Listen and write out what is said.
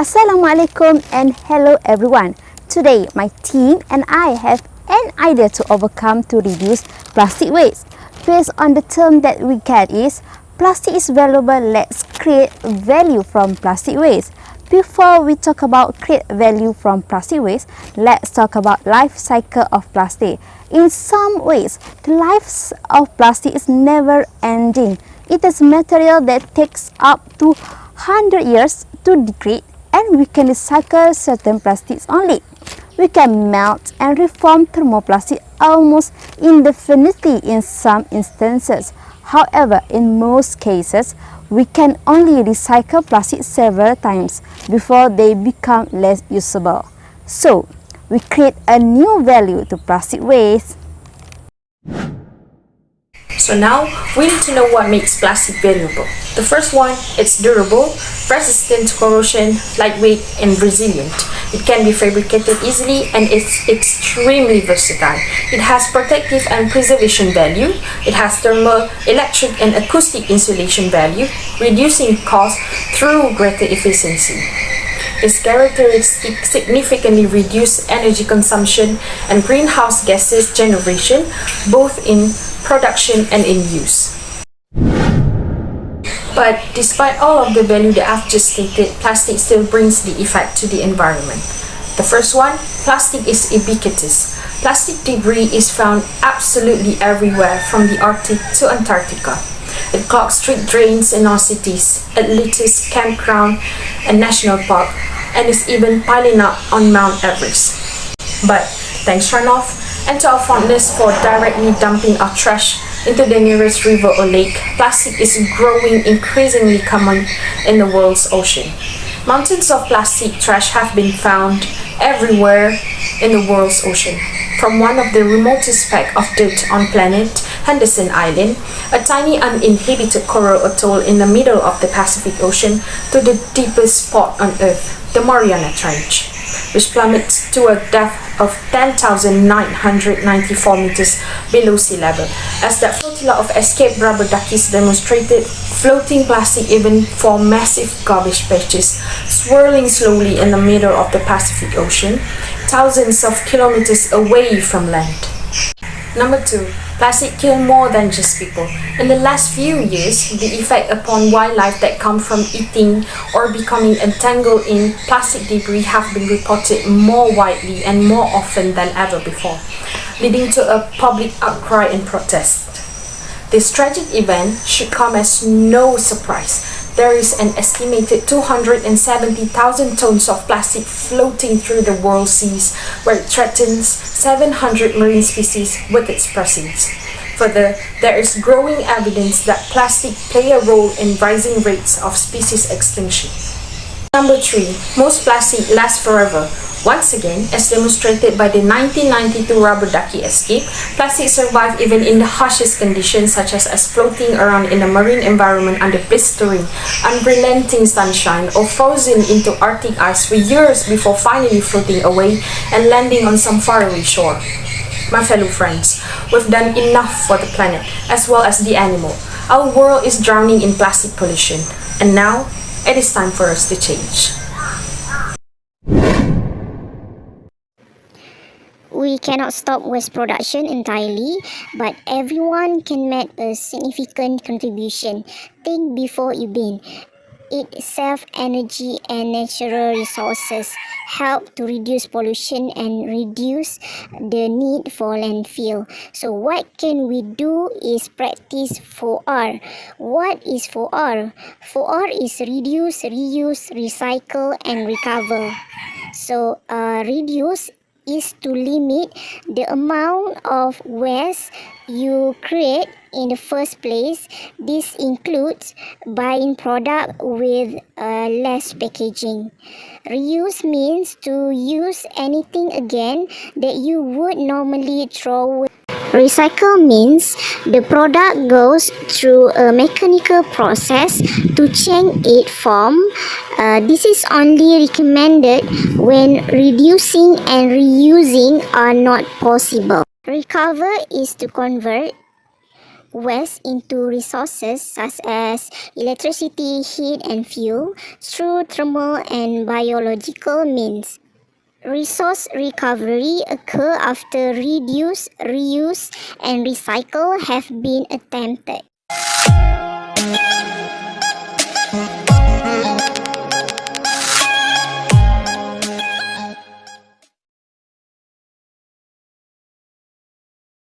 Assalamualaikum and hello everyone. Today my team and I have an idea to overcome to reduce plastic waste. Based on the term that we get is plastic is valuable, let's create value from plastic waste. Before we talk about create value from plastic waste, let's talk about life cycle of plastic. In some ways, the life of plastic is never ending. It is material that takes up to 100 years to degrade, and we can recycle certain plastics only. We can melt and reform thermoplastic almost indefinitely in some instances. However, in most cases, we can only recycle plastic several times before they become less usable. So, we create a new value to plastic waste. So now, we need to know what makes plastic valuable. The first one, it's durable, resistant to corrosion, lightweight, and resilient. It can be fabricated easily and it's extremely versatile. It has protective and preservation value. It has thermal, electric, and acoustic insulation value, reducing cost through greater efficiency. Its characteristics significantly reduce energy consumption and greenhouse gases generation, both in production and in use. But despite all of the value that I've just stated, plastic still brings the effect to the environment. The first one, plastic is ubiquitous. Plastic debris is found absolutely everywhere from the Arctic to Antarctica. It clogs street drains in our cities, it litters campground and national park, and is even piling up on Mount Everest. But thanks runoff and to our fondness for directly dumping our trash into the nearest river or lake, plastic is growing increasingly common in the world's ocean. Mountains of plastic trash have been found everywhere in the world's ocean. From one of the remotest speck of dirt on planet, Henderson Island, a tiny uninhabited coral atoll in the middle of the Pacific Ocean, to the deepest spot on Earth, the Mariana Trench, which plummets to a depth of 10,994 meters below sea level. As that flotilla of escaped rubber duckies demonstrated, floating plastic even form massive garbage patches, swirling slowly in the middle of the Pacific Ocean, thousands of kilometers away from land. Number 2. Plastic kills more than just people. In the last few years, the effect upon wildlife that come from eating or becoming entangled in plastic debris have been reported more widely and more often than ever before, leading to a public outcry and protest. This tragic event should come as no surprise. There is an estimated 270,000 tons of plastic floating through the world seas, where it threatens 700 marine species with its presence. Further, there is growing evidence that plastic play a role in rising rates of species extinction. Number 3. Most plastic lasts forever. Once again, as demonstrated by the 1992 rubber ducky escape, plastic survive even in the harshest conditions, such as floating around in the marine environment under blistering, unrelenting sunshine, or frozen into Arctic ice for years before finally floating away and landing on some faraway shore. My fellow friends, we've done enough for the planet, as well as the animal. Our world is drowning in plastic pollution, and now it is time for us to change. We cannot stop waste production entirely, but everyone can make a significant contribution. Think before you bin. It saves energy and natural resources, help to reduce pollution and reduce the need for landfill. So what can we do is practice 4R. What is 4R? 4R is reduce, reuse, recycle, and recover. So reduce is to limit the amount of waste you create in the first place. This includes buying product with less packaging. Reuse means to use anything again that you would normally throw away. Recycle means the product goes through a mechanical process to change its form. This is only recommended when reducing and reusing are not possible. Recover is to convert. waste into resources such as electricity, heat and fuel through thermal and biological means. Resource recovery occur after reduce, reuse and recycle have been attempted.